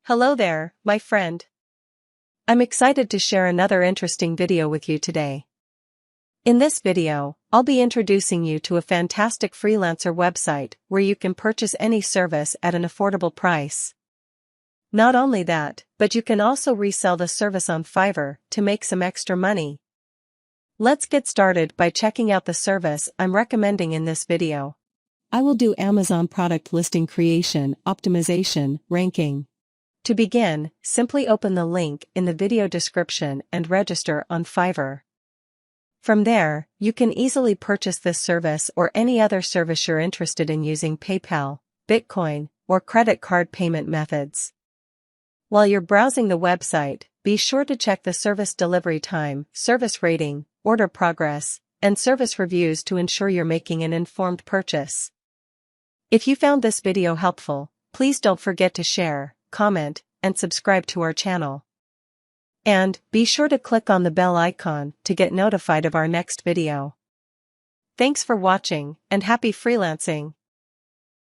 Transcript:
Hello there, my friend. I'm excited to share another interesting video with you today. In this video, I'll be introducing you to a fantastic freelancer website where you can purchase any service at an affordable price. Not only that, but you can also resell the service on Fiverr to make some extra money. Let's get started by checking out the service I'm recommending in this video. I will do Amazon product listing creation, optimization, ranking. To begin, simply open the link in the video description and register on Fiverr. From there, you can easily purchase this service or any other service you're interested in using PayPal, Bitcoin, or credit card payment methods. While you're browsing the website, be sure to check the service delivery time, service rating, order progress, and service reviews to ensure you're making an informed purchase. If you found this video helpful, please don't forget to share, comment, and subscribe to our channel. And be sure to click on the bell icon to get notified of our next video. Thanks for watching, and happy freelancing!